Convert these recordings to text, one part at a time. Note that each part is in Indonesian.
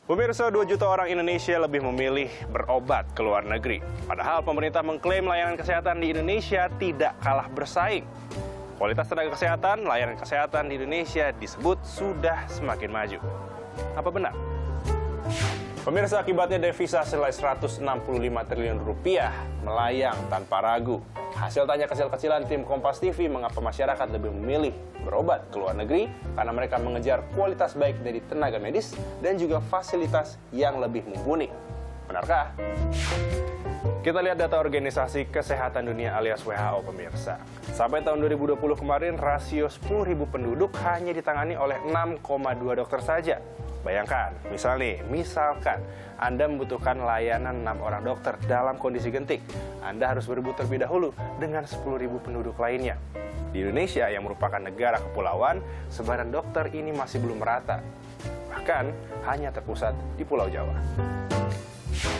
Pemirsa, 2 juta orang Indonesia lebih memilih berobat ke luar negeri. Padahal pemerintah mengklaim layanan kesehatan di Indonesia tidak kalah bersaing. Kualitas tenaga kesehatan, layanan kesehatan di Indonesia disebut sudah semakin maju. Apa benar? Pemirsa, akibatnya devisa senilai 165 triliun rupiah melayang tanpa ragu. Hasil tanya kecil-kecilan tim Kompas TV mengapa masyarakat lebih memilih berobat ke luar negeri karena mereka mengejar kualitas baik dari tenaga medis dan juga fasilitas yang lebih mumpuni. Benarkah? Kita lihat data Organisasi Kesehatan Dunia alias WHO, pemirsa. Sampai tahun 2020 kemarin, rasio 10.000 penduduk hanya ditangani oleh 6,2 dokter saja. Bayangkan, misalkan Anda membutuhkan layanan 6 orang dokter dalam kondisi genting. Anda harus berebut terlebih dahulu dengan 10.000 penduduk lainnya. Di Indonesia yang merupakan negara kepulauan, sebaran dokter ini masih belum merata. Bahkan hanya terpusat di Pulau Jawa.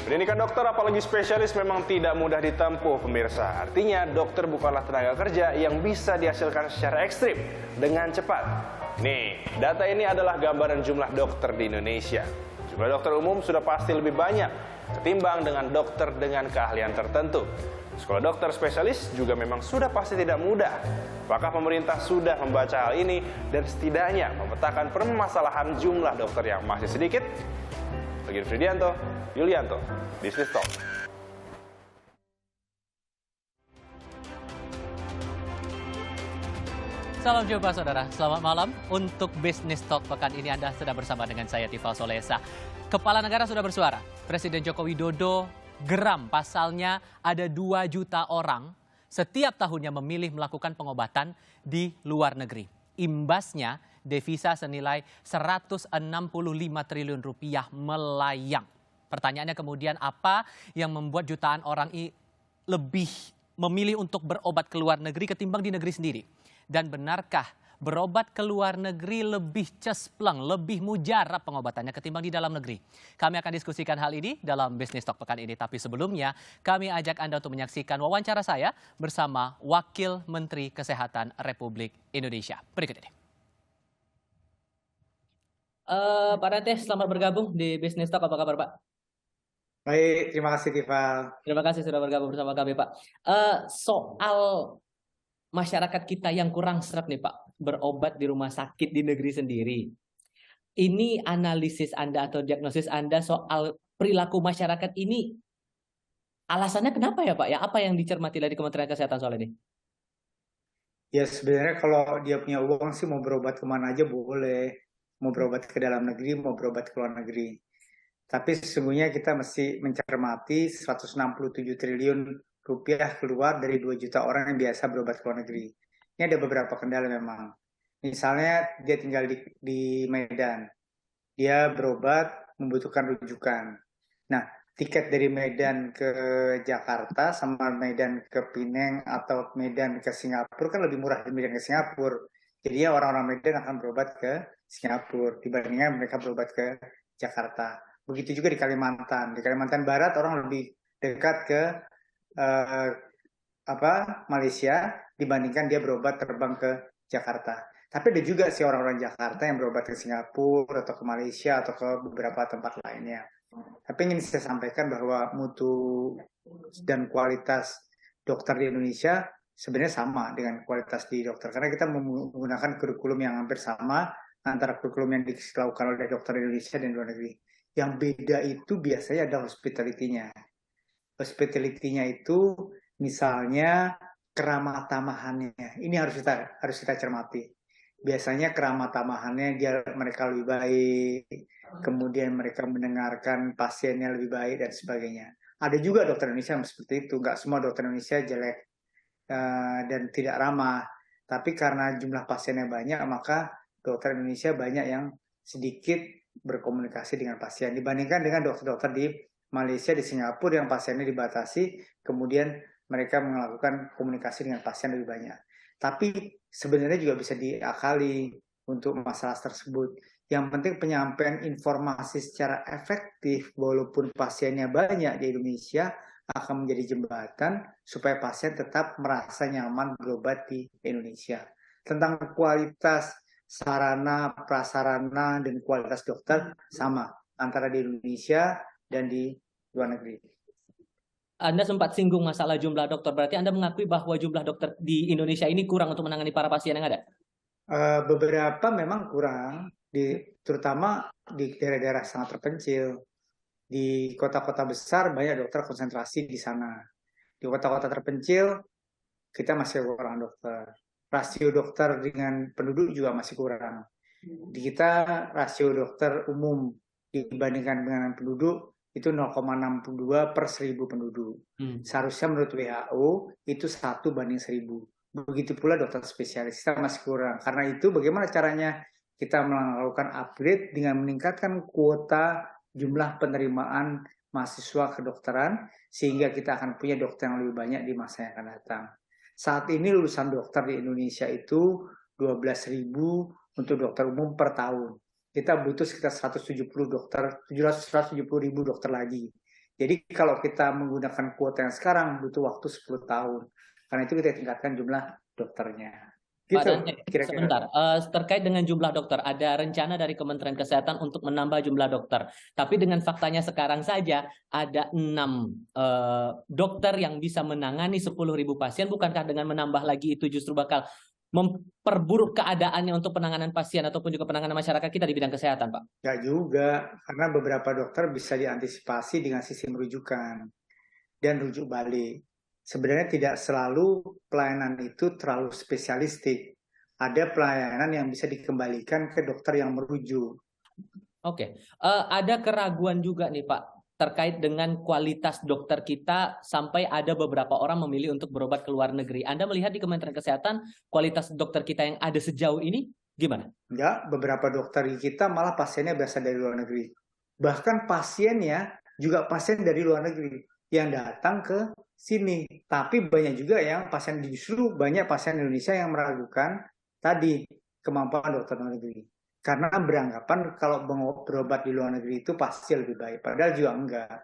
Pendidikan dokter apalagi spesialis memang tidak mudah ditempuh, pemirsa. Artinya dokter bukanlah tenaga kerja yang bisa dihasilkan secara ekstrim dengan cepat. Nih, data ini adalah gambaran jumlah dokter di Indonesia. Jumlah dokter umum sudah pasti lebih banyak ketimbang dengan dokter dengan keahlian tertentu. Sekolah dokter spesialis juga memang sudah pasti tidak mudah. Apakah pemerintah sudah membaca hal ini dan setidaknya memetakan permasalahan jumlah dokter yang masih sedikit? Bagi Fridianto, Yulianto, Business Talk. Salam jumpa saudara, selamat malam. Untuk Business Talk pekan ini Anda sudah bersama dengan saya Tifal Solesa. Kepala negara sudah bersuara, Presiden Joko Widodo geram pasalnya ada 2 juta orang setiap tahunnya memilih melakukan pengobatan di luar negeri. Imbasnya devisa senilai 165 triliun rupiah melayang. Pertanyaannya kemudian apa yang membuat jutaan orang lebih memilih untuk berobat ke luar negeri ketimbang di negeri sendiri? Dan benarkah berobat ke luar negeri lebih cespleng, lebih mujarab pengobatannya ketimbang di dalam negeri? Kami akan diskusikan hal ini dalam Business Talk pekan ini. Tapi sebelumnya kami ajak Anda untuk menyaksikan wawancara saya bersama Wakil Menteri Kesehatan Republik Indonesia. Berikut ini. Pak Rante, selamat bergabung di Business Talk. Apa kabar, Pak? Baik, terima kasih, Tifal. Terima kasih sudah bergabung bersama kami, Pak. Soal masyarakat kita yang kurang sreg nih, Pak, berobat di rumah sakit di negeri sendiri. Ini analisis Anda atau diagnosis Anda soal perilaku masyarakat ini, alasannya kenapa ya, Pak? Ya, apa yang dicermati dari Kementerian Kesehatan soal ini? Ya, sebenarnya kalau dia punya uang sih mau berobat kemana aja boleh. Mau berobat ke dalam negeri, mau berobat ke luar negeri. Tapi sesungguhnya kita mesti mencermati 167 triliun rupiah keluar dari 2 juta orang yang biasa berobat ke luar negeri. Ini ada beberapa kendala memang. Misalnya dia tinggal di Medan. Dia berobat membutuhkan rujukan. Nah, tiket dari Medan ke Jakarta sama Medan ke Pineng atau Medan ke Singapura kan lebih murah dari Medan ke Singapura. Jadi ya orang-orang Medan akan berobat ke Singapura dibandingkan mereka berobat ke Jakarta. Begitu juga di Kalimantan. Di Kalimantan Barat orang lebih dekat ke Malaysia dibandingkan dia berobat terbang ke Jakarta. Tapi ada juga sih orang-orang Jakarta yang berobat ke Singapura atau ke Malaysia atau ke beberapa tempat lainnya. Tapi ingin saya sampaikan bahwa mutu dan kualitas dokter di Indonesia sebenarnya sama dengan kualitas di dokter. Karena kita menggunakan kurikulum yang hampir sama antara kurikulum yang dilakukan oleh dokter Indonesia dan luar negeri. Yang beda itu biasanya ada hospitality-nya. Hospitality-nya itu misalnya keramah tamahannya. Ini harus kita cermati. Biasanya keramah tamahannya mereka lebih baik, kemudian mereka mendengarkan pasiennya lebih baik dan sebagainya. Ada juga dokter Indonesia yang seperti itu. Nggak semua dokter Indonesia jelek dan tidak ramah. Tapi karena jumlah pasiennya banyak, maka dokter Indonesia banyak yang sedikit berkomunikasi dengan pasien dibandingkan dengan dokter-dokter di Malaysia, di Singapura yang pasiennya dibatasi, kemudian mereka melakukan komunikasi dengan pasien lebih banyak. Tapi sebenarnya juga bisa diakali untuk masalah tersebut. Yang penting penyampaian informasi secara efektif walaupun pasiennya banyak di Indonesia akan menjadi jembatan supaya pasien tetap merasa nyaman berobat di Indonesia. Tentang kualitas sarana, prasarana, dan kualitas dokter sama. antara di Indonesia dan di luar negeri. Anda sempat singgung masalah jumlah dokter, berarti Anda mengakui bahwa jumlah dokter di Indonesia ini kurang untuk menangani para pasien yang ada? Beberapa memang kurang, terutama di daerah-daerah sangat terpencil. Di kota-kota besar banyak dokter konsentrasi di sana. Di kota-kota terpencil kita masih kurang dokter. Rasio dokter dengan penduduk juga masih kurang. Di kita rasio dokter umum dibandingkan dengan penduduk itu 0,62 per 1000 penduduk. Seharusnya menurut WHO itu 1:1000. Begitu pula dokter spesialis kita masih kurang. Karena itu bagaimana caranya kita melakukan upgrade dengan meningkatkan kuota jumlah penerimaan mahasiswa kedokteran sehingga kita akan punya dokter yang lebih banyak di masa yang akan datang. Saat ini lulusan dokter di Indonesia itu 12.000 untuk dokter umum per tahun. Kita butuh sekitar 170.000 dokter lagi. Jadi kalau kita menggunakan kuota yang sekarang butuh waktu 10 tahun. Karena itu kita tingkatkan jumlah dokternya. Pak Gitu, Dante, kira-kira. sebentar. Terkait dengan jumlah dokter, ada rencana dari Kementerian Kesehatan untuk menambah jumlah dokter. Tapi dengan faktanya sekarang saja ada 6 dokter yang bisa menangani 10.000 pasien. Bukankah dengan menambah lagi itu justru bakal memperburuk keadaannya untuk penanganan pasien ataupun juga penanganan masyarakat kita di bidang kesehatan, Pak? Nggak juga, karena beberapa dokter bisa diantisipasi dengan sistem rujukan dan rujuk balik. Sebenarnya tidak selalu pelayanan itu terlalu spesialistik. Ada pelayanan yang bisa dikembalikan ke dokter yang merujuk. Oke. Ada keraguan juga nih Pak, terkait dengan kualitas dokter kita sampai ada beberapa orang memilih untuk berobat ke luar negeri. Anda melihat di Kementerian Kesehatan, kualitas dokter kita yang ada sejauh ini gimana? Enggak, beberapa dokter kita malah pasiennya berasal dari luar negeri. Bahkan pasiennya juga pasien dari luar negeri yang datang ke sini. Tapi banyak juga yang justru banyak pasien Indonesia yang meragukan tadi kemampuan dokter luar negeri. Karena beranggapan kalau berobat di luar negeri itu pasti lebih baik. Padahal juga enggak.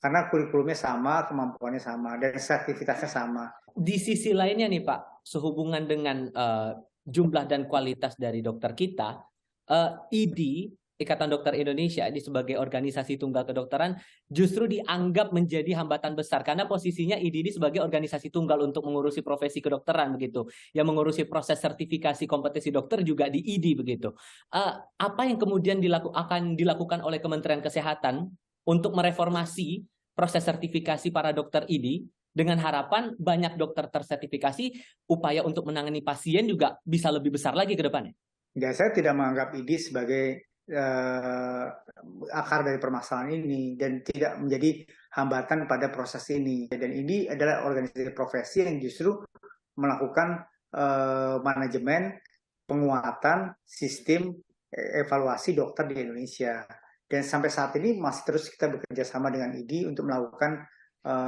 Karena kurikulumnya sama, kemampuannya sama, dan sertifikatnya sama. Di sisi lainnya nih Pak, sehubungan dengan jumlah dan kualitas dari dokter kita, ID, Ikatan Dokter Indonesia ini sebagai organisasi tunggal kedokteran justru dianggap menjadi hambatan besar karena posisinya ID ini sebagai organisasi tunggal untuk mengurusi profesi kedokteran begitu, yang mengurusi proses sertifikasi kompetensi dokter juga di ID begitu. Apa yang kemudian akan dilakukan oleh Kementerian Kesehatan untuk mereformasi proses sertifikasi para dokter ID dengan harapan banyak dokter tersertifikasi, upaya untuk menangani pasien juga bisa lebih besar lagi ke depannya? Ya, saya tidak menganggap ID sebagai akar dari permasalahan ini dan tidak menjadi hambatan pada proses ini. Dan ini adalah organisasi profesi yang justru melakukan manajemen penguatan sistem evaluasi dokter di Indonesia. Dan sampai saat ini masih terus kita bekerja sama dengan ID untuk melakukan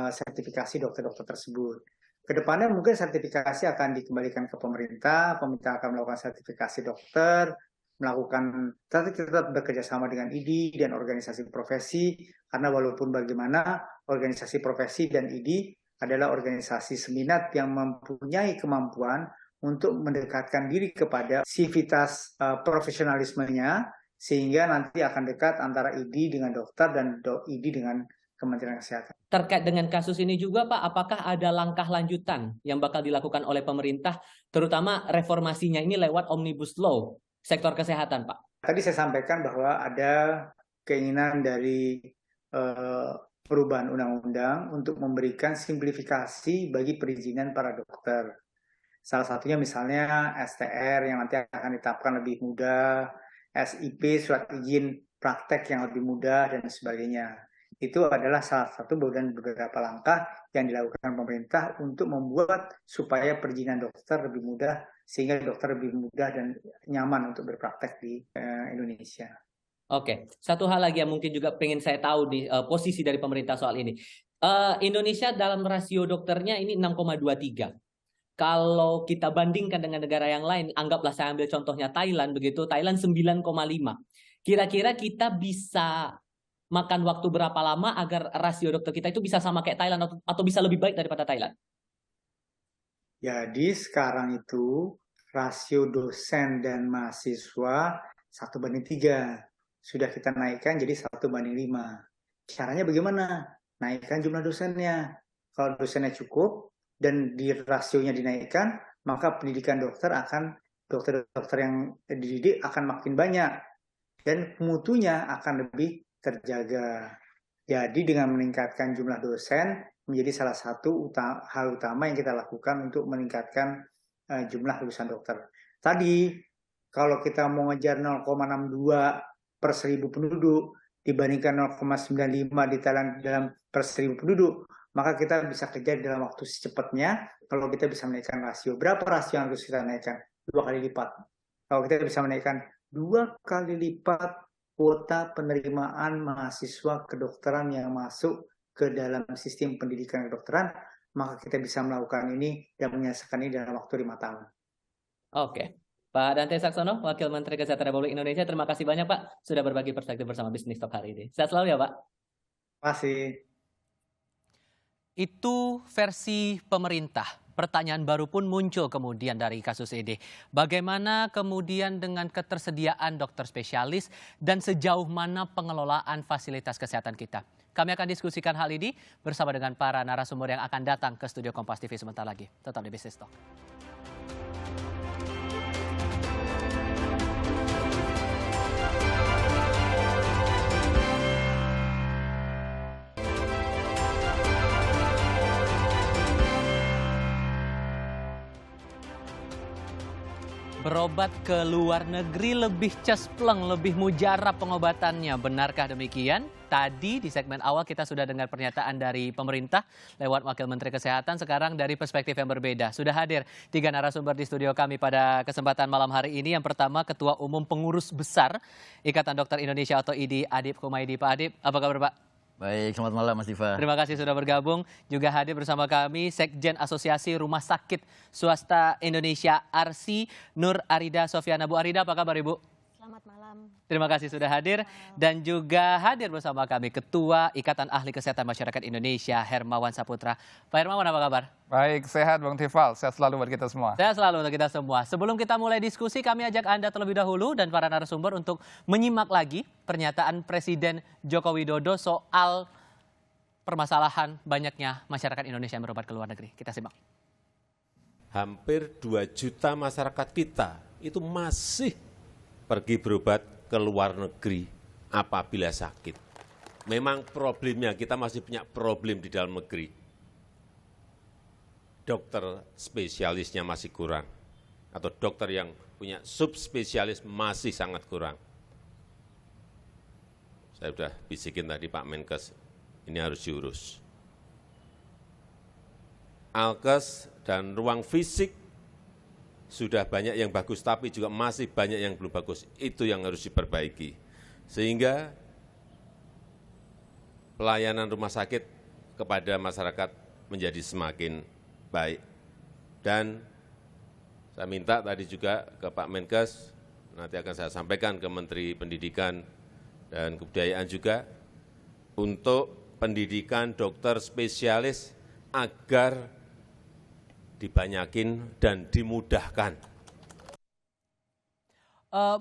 sertifikasi dokter-dokter tersebut. Kedepannya mungkin sertifikasi akan dikembalikan ke pemerintah akan melakukan sertifikasi dokter, tetap bekerja sama dengan ID dan organisasi profesi, karena walaupun bagaimana organisasi profesi dan ID adalah organisasi seminat yang mempunyai kemampuan untuk mendekatkan diri kepada sivitas profesionalismenya, sehingga nanti akan dekat antara ID dengan dokter dan ID dengan Kementerian Kesehatan. Terkait dengan kasus ini juga Pak, apakah ada langkah lanjutan yang bakal dilakukan oleh pemerintah, terutama reformasinya ini lewat Omnibus Law sektor kesehatan, Pak? Tadi saya sampaikan bahwa ada keinginan dari perubahan undang-undang untuk memberikan simplifikasi bagi perizinan para dokter. Salah satunya misalnya STR yang nanti akan ditetapkan lebih mudah, SIP, surat izin praktek yang lebih mudah, dan sebagainya. Itu adalah salah satu dan beberapa langkah yang dilakukan pemerintah untuk membuat supaya perizinan dokter lebih mudah, sehingga dokter lebih mudah dan nyaman untuk berpraktek di Indonesia. Oke, satu hal lagi yang mungkin juga pengen saya tahu di posisi dari pemerintah soal ini. Indonesia dalam rasio dokternya ini 6,23. Kalau kita bandingkan dengan negara yang lain, anggaplah saya ambil contohnya Thailand begitu, Thailand 9,5. Kira-kira kita bisa makan waktu berapa lama agar rasio dokter kita itu bisa sama kayak Thailand atau bisa lebih baik daripada Thailand? Jadi sekarang itu rasio dosen dan mahasiswa 1:3. sudah kita naikkan jadi 1:5. Caranya bagaimana? Naikkan jumlah dosennya. Kalau dosennya cukup dan di rasionya dinaikkan, maka pendidikan dokter-dokter yang dididik akan makin banyak dan mutunya akan lebih terjaga. Jadi dengan meningkatkan jumlah dosen menjadi salah satu hal utama yang kita lakukan untuk meningkatkan jumlah lulusan dokter. Tadi kalau kita mau ngejar 0,62 per 1.000 penduduk dibandingkan 0,95 di dalam per 1.000 penduduk, maka kita bisa kejar dalam waktu secepatnya kalau kita bisa menaikkan rasio. Berapa rasio yang harus kita naikkan? 2 kali lipat. Kalau kita bisa menaikkan 2 kali lipat kuota penerimaan mahasiswa kedokteran yang masuk ke dalam sistem pendidikan kedokteran, maka kita bisa melakukan ini dan menyelesaikan ini dalam waktu 5 tahun. Oke. Pak Dante Saxono, Wakil Menteri Kesehatan Republik Indonesia, terima kasih banyak Pak sudah berbagi perspektif bersama Bisnis Talk hari ini. Sehat selalu ya Pak. Terima kasih. Itu versi pemerintah. Pertanyaan baru pun muncul kemudian dari kasus ini. Bagaimana kemudian dengan ketersediaan dokter spesialis dan sejauh mana pengelolaan fasilitas kesehatan kita? Kami akan diskusikan hal ini bersama dengan para narasumber yang akan datang ke studio Kompas TV sebentar lagi. Tetap di Bisnis Talk. Berobat ke luar negeri lebih cespleng, lebih mujarab pengobatannya. Benarkah demikian? Tadi di segmen awal kita sudah dengar pernyataan dari pemerintah lewat Wakil Menteri Kesehatan. Sekarang dari perspektif yang berbeda. Sudah hadir 3 narasumber di studio kami pada kesempatan malam hari ini. Yang pertama Ketua Umum Pengurus Besar Ikatan Dokter Indonesia atau IDI, Adip Kumaydi. Pak Adip, apa kabar Pak? Baik, selamat malam Mas Diva. Terima kasih sudah bergabung. Juga hadir bersama kami Sekjen Asosiasi Rumah Sakit Swasta Indonesia ARSI, Nur Arida Sofiana. Bu Arida, apa kabar Ibu? Selamat malam. Terima kasih sudah hadir. Dan juga hadir bersama kami Ketua Ikatan Ahli Kesehatan Masyarakat Indonesia, Hermawan Saputra. Pak Hermawan, apa kabar? Baik, sehat Bang Tifal. Sehat selalu buat kita semua. Sehat selalu untuk kita semua. Sebelum kita mulai diskusi, kami ajak Anda terlebih dahulu dan para narasumber untuk menyimak lagi pernyataan Presiden Joko Widodo soal permasalahan banyaknya masyarakat Indonesia yang berobat ke luar negeri. Kita simak. Hampir 2 juta masyarakat kita itu masih pergi berobat ke luar negeri apabila sakit. Memang problemnya kita masih punya problem di dalam negeri. Dokter spesialisnya masih kurang. Atau dokter yang punya subspesialis masih sangat kurang. Saya sudah bisikin tadi Pak Menkes, ini harus diurus. Alkes dan ruang fisik sudah banyak yang bagus, tapi juga masih banyak yang belum bagus. Itu yang harus diperbaiki. Sehingga pelayanan rumah sakit kepada masyarakat menjadi semakin baik. Dan saya minta tadi juga ke Pak Menkes, nanti akan saya sampaikan ke Menteri Pendidikan dan Kebudayaan juga, untuk pendidikan dokter spesialis agar dibanyakin dan dimudahkan.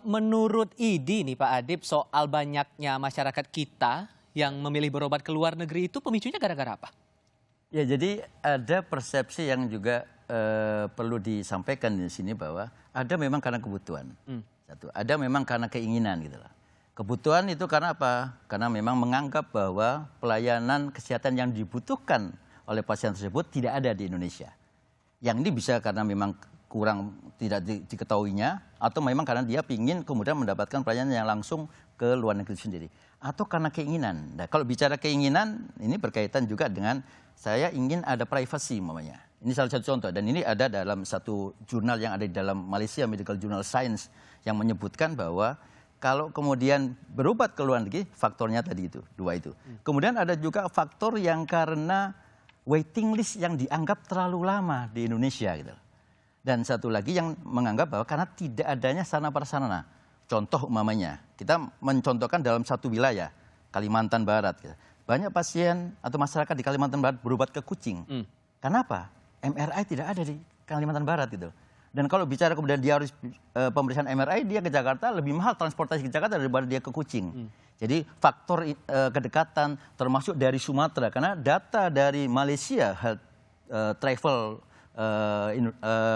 Menurut IDI nih Pak Adip, soal banyaknya masyarakat kita yang memilih berobat ke luar negeri itu pemicunya gara-gara apa? Ya, jadi ada persepsi yang juga perlu disampaikan di sini bahwa ada memang karena kebutuhan. Satu, ada memang karena keinginan gitu lah. Kebutuhan itu karena apa? Karena memang menganggap bahwa pelayanan kesehatan yang dibutuhkan oleh pasien tersebut tidak ada di Indonesia. Yang ini bisa karena memang kurang tidak diketahuinya, atau memang karena dia ingin kemudian mendapatkan pelayanan yang langsung ke luar negeri sendiri. Atau karena keinginan. Nah, kalau bicara keinginan, ini berkaitan juga dengan saya ingin ada privacy umpamanya. Ini salah satu contoh, dan ini ada dalam satu jurnal yang ada di dalam Malaysia Medical Journal Science yang menyebutkan bahwa kalau kemudian berobat ke luar negeri, faktornya tadi itu, 2 itu. Kemudian ada juga faktor yang karena waiting list yang dianggap terlalu lama di Indonesia gitu. Dan satu lagi yang menganggap bahwa karena tidak adanya sarana prasarana. Contoh umpamanya, kita mencontohkan dalam satu wilayah, Kalimantan Barat. Gitu. Banyak pasien atau masyarakat di Kalimantan Barat berobat ke Kucing. Kenapa? MRI tidak ada di Kalimantan Barat gitu. Dan kalau bicara kemudian dia harus pemeriksaan MRI, dia ke Jakarta lebih mahal transportasi ke Jakarta daripada dia ke Kucing. Jadi faktor kedekatan termasuk dari Sumatera, karena data dari Malaysia Health Travel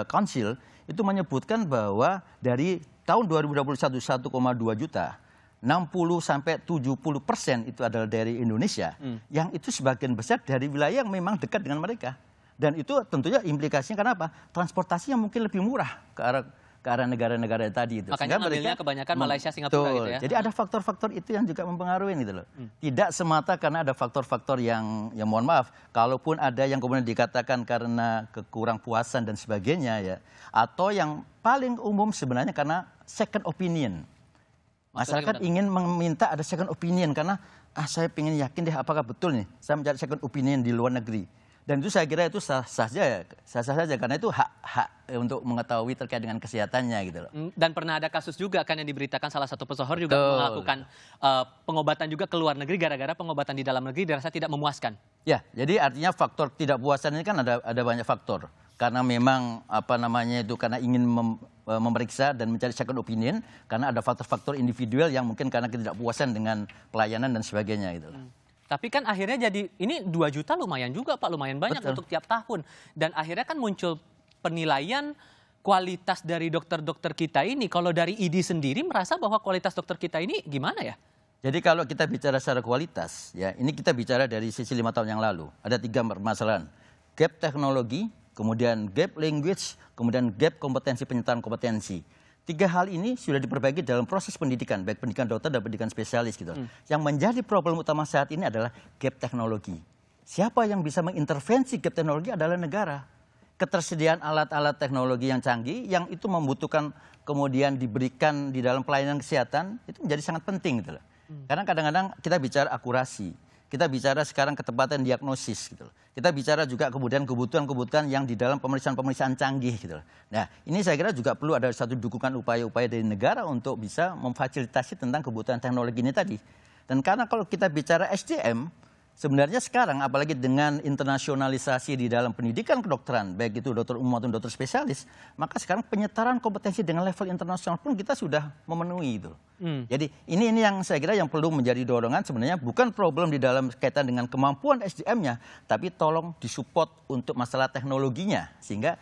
Council itu menyebutkan bahwa dari tahun 2021 1,2 juta, 60-70% itu adalah dari Indonesia, yang itu sebagian besar dari wilayah yang memang dekat dengan mereka. Dan itu tentunya implikasinya karena apa? Transportasinya mungkin lebih murah ke arah negara-negara tadi itu. Makanya ngambilnya kebanyakan Malaysia, Singapura gitu ya. Jadi ada faktor-faktor itu yang juga mempengaruhi gitu loh. Tidak semata karena ada faktor-faktor yang mohon maaf, kalaupun ada yang kemudian dikatakan karena kekurang puasan dan sebagainya ya, atau yang paling umum sebenarnya karena second opinion. Masyarakat ingin meminta ada second opinion karena saya ingin yakin deh apakah betul nih saya mencari second opinion di luar negeri. Dan itu saya kira itu sah saja karena itu hak untuk mengetahui terkait dengan kesehatannya gitu loh. Dan pernah ada kasus juga kan yang diberitakan salah satu pesohor juga melakukan pengobatan juga ke luar negeri gara-gara pengobatan di dalam negeri dirasa tidak memuaskan. Ya, jadi artinya faktor tidak puasan ini kan ada banyak faktor. Karena memang karena ingin memeriksa dan mencari second opinion, karena ada faktor-faktor individual yang mungkin karena ketidakpuasan dengan pelayanan dan sebagainya gitu. Tapi kan akhirnya jadi ini 2 juta lumayan juga Pak, lumayan banyak untuk tiap tahun. Dan akhirnya kan muncul penilaian kualitas dari dokter-dokter kita ini. Kalau dari ID sendiri merasa bahwa kualitas dokter kita ini gimana ya? Jadi kalau kita bicara secara kualitas, ya ini kita bicara dari sisi 5 tahun yang lalu. Ada 3 permasalahan. Gap teknologi, kemudian gap language, kemudian gap kompetensi, penyertaan kompetensi. 3 hal ini sudah diperbaiki dalam proses pendidikan, baik pendidikan dokter dan pendidikan spesialis gitu. Yang menjadi problem utama saat ini adalah gap teknologi. Siapa yang bisa mengintervensi gap teknologi adalah negara. Ketersediaan alat-alat teknologi yang canggih, yang itu membutuhkan kemudian diberikan di dalam pelayanan kesehatan, itu menjadi sangat penting gitu loh. Karena kadang-kadang kita bicara akurasi. Kita bicara sekarang ketepatan diagnosis gitu loh. Kita bicara juga kemudian kebutuhan-kebutuhan yang di dalam pemeriksaan-pemeriksaan canggih gitu loh. Nah, ini saya kira juga perlu ada satu dukungan upaya-upaya dari negara untuk bisa memfasilitasi tentang kebutuhan teknologi ini tadi. Dan karena kalau kita bicara SDM, sebenarnya sekarang apalagi dengan internasionalisasi di dalam pendidikan kedokteran, baik itu dokter umum maupun dokter spesialis, maka sekarang penyetaraan kompetensi dengan level internasional pun kita sudah memenuhi itu. Jadi ini yang saya kira yang perlu menjadi dorongan sebenarnya bukan problem di dalam kaitan dengan kemampuan SDM-nya, tapi tolong disupport untuk masalah teknologinya sehingga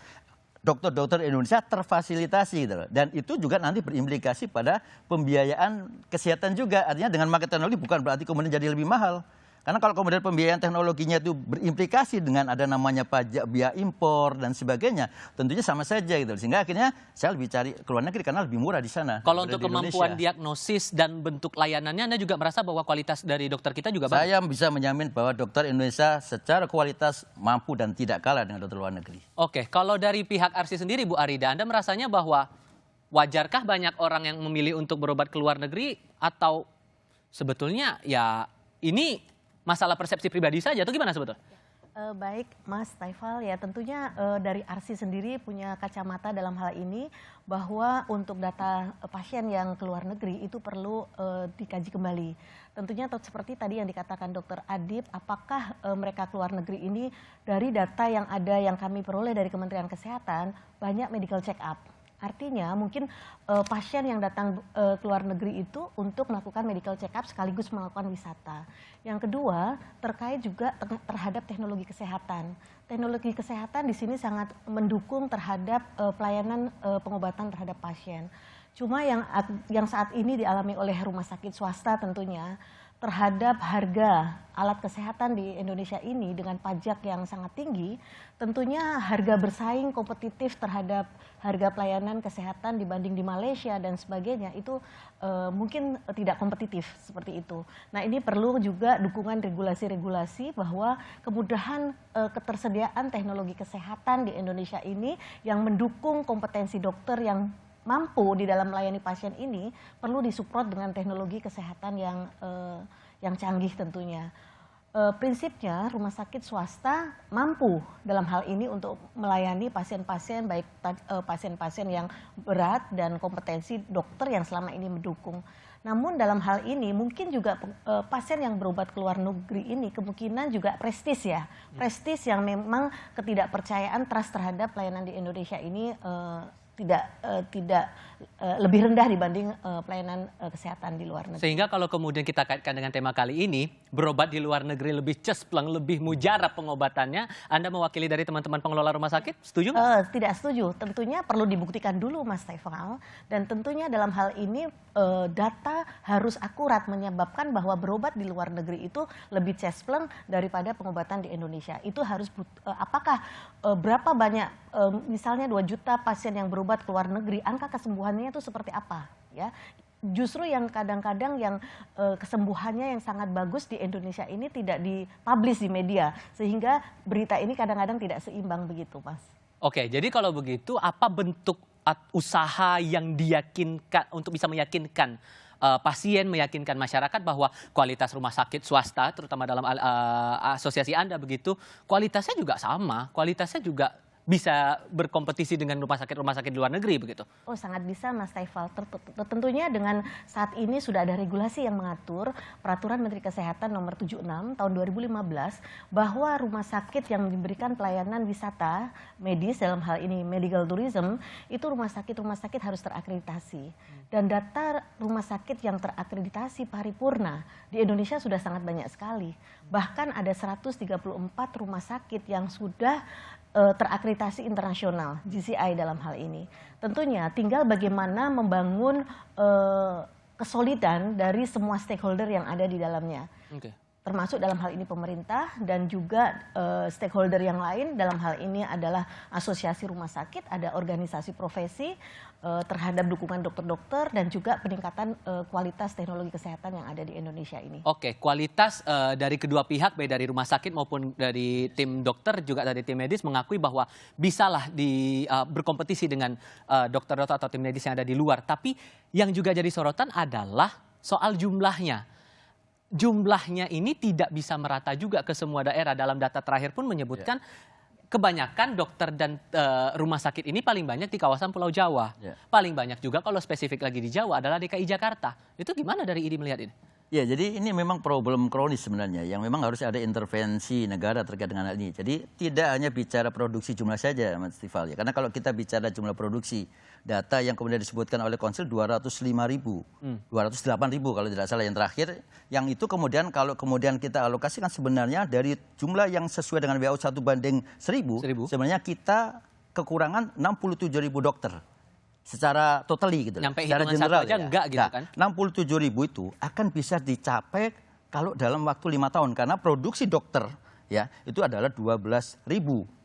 dokter-dokter Indonesia terfasilitasi gitu loh. Dan itu juga nanti berimplikasi pada pembiayaan kesehatan juga. Artinya dengan market teknologi bukan berarti kemudian jadi lebih mahal. Karena kalau kemudian pembiayaan teknologinya itu berimplikasi dengan ada namanya pajak biaya impor dan sebagainya, tentunya sama saja gitu. Sehingga akhirnya saya lebih cari ke luar negeri karena lebih murah di sana. Kalau untuk kemampuan diagnosis dan bentuk layanannya, Anda juga merasa bahwa kualitas dari dokter kita juga bagus? Saya bisa menjamin bahwa dokter Indonesia secara kualitas mampu dan tidak kalah dengan dokter luar negeri. Oke, kalau dari pihak ARSI sendiri Bu Arida, Anda merasanya bahwa wajarkah banyak orang yang memilih untuk berobat ke luar negeri atau sebetulnya ya ini masalah persepsi pribadi saja atau gimana sebetulnya? Baik Mas Taifal, ya tentunya dari ARSI sendiri punya kacamata dalam hal ini bahwa untuk data pasien yang ke luar negeri itu perlu dikaji kembali. Tentunya seperti tadi yang dikatakan Dr. Adib, apakah mereka ke luar negeri ini dari data yang ada yang kami peroleh dari Kementerian Kesehatan banyak medical check up. Artinya mungkin pasien yang datang ke luar negeri itu untuk melakukan medical check up sekaligus melakukan wisata. Yang kedua terkait juga terhadap teknologi kesehatan. Teknologi kesehatan di sini sangat mendukung terhadap pelayanan pengobatan terhadap pasien. Cuma yang saat ini dialami oleh rumah sakit swasta tentunya terhadap harga alat kesehatan di Indonesia ini dengan pajak yang sangat tinggi, tentunya harga bersaing kompetitif terhadap harga pelayanan kesehatan dibanding di Malaysia dan sebagainya itu mungkin tidak kompetitif seperti itu. Nah ini perlu juga dukungan regulasi-regulasi bahwa kemudahan ketersediaan teknologi kesehatan di Indonesia ini yang mendukung kompetensi dokter yang mampu di dalam melayani pasien ini perlu disupport dengan teknologi kesehatan yang canggih tentunya. Prinsipnya rumah sakit swasta mampu dalam hal ini untuk melayani pasien-pasien baik pasien-pasien yang berat dan kompetensi dokter yang selama ini mendukung. Namun dalam hal ini mungkin juga pasien yang berobat ke luar negeri ini kemungkinan juga prestis ya. Prestis yang memang ketidakpercayaan trust terhadap pelayanan di Indonesia ini lebih rendah dibanding pelayanan kesehatan di luar negeri. Sehingga kalau kemudian kita kaitkan dengan tema kali ini, berobat di luar negeri lebih cespleng, lebih mujarab pengobatannya, Anda mewakili dari teman-teman pengelola rumah sakit, setuju nggak? Tidak setuju. Tentunya perlu dibuktikan dulu, Mas Taifal. Dan tentunya dalam hal ini data harus akurat menyebabkan bahwa berobat di luar negeri itu lebih cespleng daripada pengobatan di Indonesia. Itu harus apakah berapa banyak misalnya 2 juta pasien yang berobat ke luar negeri, angka kesembuhannya itu seperti apa, ya? Justru yang kadang-kadang yang kesembuhannya yang sangat bagus di Indonesia ini tidak dipublish di media, sehingga berita ini kadang-kadang tidak seimbang begitu, Mas. Oke, jadi kalau begitu apa bentuk usaha yang diyakinkan untuk bisa meyakinkan pasien, meyakinkan masyarakat bahwa kualitas rumah sakit swasta, terutama dalam asosiasi Anda begitu, kualitasnya juga sama, kualitasnya juga bisa berkompetisi dengan rumah sakit di luar negeri begitu? Oh, sangat bisa, Mas Taifal. Tentunya dengan saat ini sudah ada regulasi yang mengatur Peraturan Menteri Kesehatan Nomor 76 tahun 2015 bahwa rumah sakit yang diberikan pelayanan wisata medis, dalam hal ini medical tourism, itu rumah sakit harus terakreditasi. Dan data rumah sakit yang terakreditasi paripurna di Indonesia sudah sangat banyak sekali. Bahkan ada 134 rumah sakit yang sudah terakreditasi internasional, GCI dalam hal ini. Tentunya tinggal bagaimana membangun kesolidan dari semua stakeholder yang ada di dalamnya. Oke. Termasuk dalam hal ini pemerintah dan juga stakeholder yang lain. Dalam hal ini adalah asosiasi rumah sakit, ada organisasi profesi terhadap dukungan dokter-dokter dan juga peningkatan kualitas teknologi kesehatan yang ada di Indonesia ini. Oke, kualitas dari kedua pihak, baik dari rumah sakit maupun dari tim dokter juga dari tim medis mengakui bahwa bisalah berkompetisi dengan dokter-dokter atau tim medis yang ada di luar. Tapi yang juga jadi sorotan adalah soal jumlahnya. Jumlahnya ini tidak bisa merata juga ke semua daerah. Dalam data terakhir pun menyebutkan kebanyakan dokter dan rumah sakit ini paling banyak di kawasan Pulau Jawa. Paling banyak juga kalau spesifik lagi di Jawa adalah DKI Jakarta. Itu gimana dari IDI melihat ini? Ya, jadi ini memang problem kronis sebenarnya yang memang harus ada intervensi negara terkait dengan hal ini. Jadi tidak hanya bicara produksi jumlah saja, Mas Tifal. Ya. Karena kalau kita bicara jumlah produksi, data yang kemudian disebutkan oleh Konsil 205.000, 208.000 kalau tidak salah yang terakhir, yang itu kemudian kalau kemudian kita alokasikan sebenarnya dari jumlah yang sesuai dengan WHO 1:1000, sebenarnya kita kekurangan 67.000 dokter. Secara totally gitu. Nyampe secara hitungan general satu aja enggak gitu kan. 67.000 itu akan bisa dicapai kalau dalam waktu 5 tahun. Karena produksi dokter ya itu adalah 12.000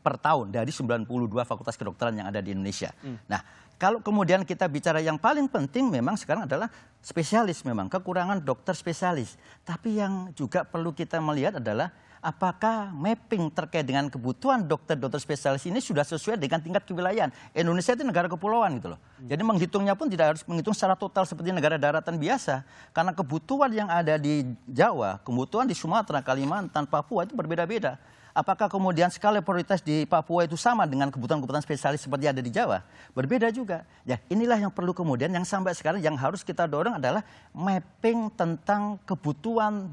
per tahun dari 92 fakultas kedokteran yang ada di Indonesia. Nah, kalau kemudian kita bicara yang paling penting memang sekarang adalah spesialis memang. Kekurangan dokter spesialis. Tapi yang juga perlu kita melihat adalah apakah mapping terkait dengan kebutuhan dokter-dokter spesialis ini sudah sesuai dengan tingkat kewilayahan. Indonesia itu negara kepulauan gitu loh. Jadi menghitungnya pun tidak harus menghitung secara total seperti negara daratan biasa. Karena kebutuhan yang ada di Jawa, kebutuhan di Sumatera, Kalimantan, Papua itu berbeda-beda. Apakah kemudian skala prioritas di Papua itu sama dengan kebutuhan-kebutuhan spesialis seperti ada di Jawa? Berbeda juga. Ya, inilah yang perlu kemudian yang sampai sekarang yang harus kita dorong adalah mapping tentang kebutuhan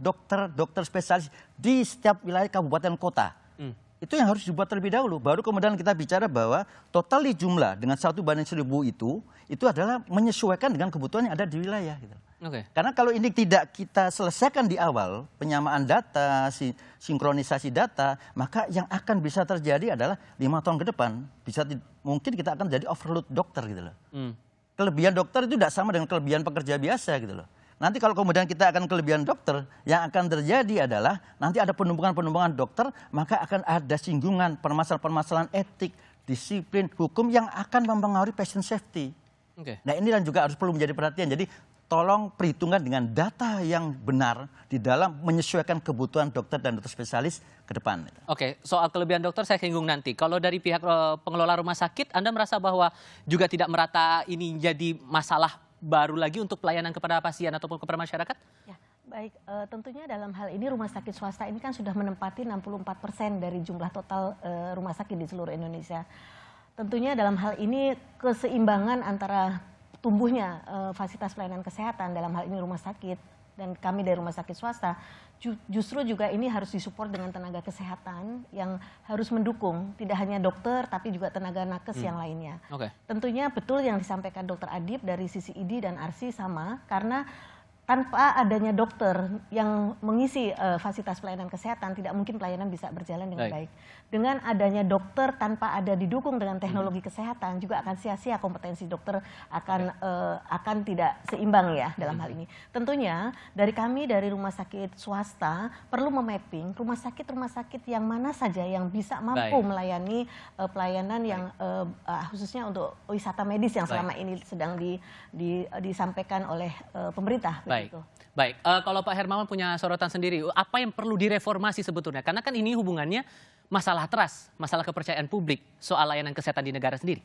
dokter spesialis di setiap wilayah kabupaten kota. Itu yang harus dibuat terlebih dahulu. Baru kemudian kita bicara bahwa totali jumlah dengan 1:1000 itu adalah menyesuaikan dengan kebutuhan yang ada di wilayah. Gitu. Karena kalau ini tidak kita selesaikan di awal, penyamaan data, sinkronisasi data, maka yang akan bisa terjadi adalah 5 tahun ke depan, mungkin kita akan jadi overload dokter gitu loh. Kelebihan dokter itu tidak sama dengan kelebihan pekerja biasa gitu loh. Nanti kalau kemudian kita akan kelebihan dokter, yang akan terjadi adalah nanti ada penumpukan dokter, maka akan ada singgungan permasalahan-permasalahan etik, disiplin, hukum yang akan mempengaruhi patient safety. Nah ini dan juga harus perlu menjadi perhatian. Jadi tolong perhitungkan dengan data yang benar di dalam menyesuaikan kebutuhan dokter dan dokter spesialis ke depan. Oke, soal kelebihan dokter saya singgung nanti. Kalau dari pihak pengelola rumah sakit, Anda merasa bahwa juga tidak merata ini jadi masalah baru lagi untuk pelayanan kepada pasien ataupun kepada masyarakat? Ya, baik. Tentunya dalam hal ini rumah sakit swasta ini kan sudah menempati 64% dari jumlah total rumah sakit di seluruh Indonesia. Tentunya dalam hal ini keseimbangan antara tumbuhnya fasilitas pelayanan kesehatan dalam hal ini rumah sakit dan kami dari rumah sakit swasta justru juga ini harus disupport dengan tenaga kesehatan yang harus mendukung, tidak hanya dokter tapi juga tenaga nakes yang lainnya. Tentunya betul yang disampaikan Dr. Adib dari sisi ID dan ARSI sama, karena tanpa adanya dokter yang mengisi fasilitas pelayanan kesehatan, tidak mungkin pelayanan bisa berjalan dengan baik. Dengan adanya dokter tanpa ada didukung dengan teknologi kesehatan, juga akan sia-sia kompetensi dokter akan tidak seimbang ya dalam hal ini. Tentunya dari kami dari rumah sakit swasta perlu memapping rumah sakit yang mana saja yang bisa mampu melayani pelayanan yang khususnya untuk wisata medis yang selama ini sedang disampaikan oleh pemerintah. Baik. Kalau Pak Hermawan punya sorotan sendiri, apa yang perlu direformasi sebetulnya? Karena kan ini hubungannya masalah trust, masalah kepercayaan publik soal layanan kesehatan di negara sendiri.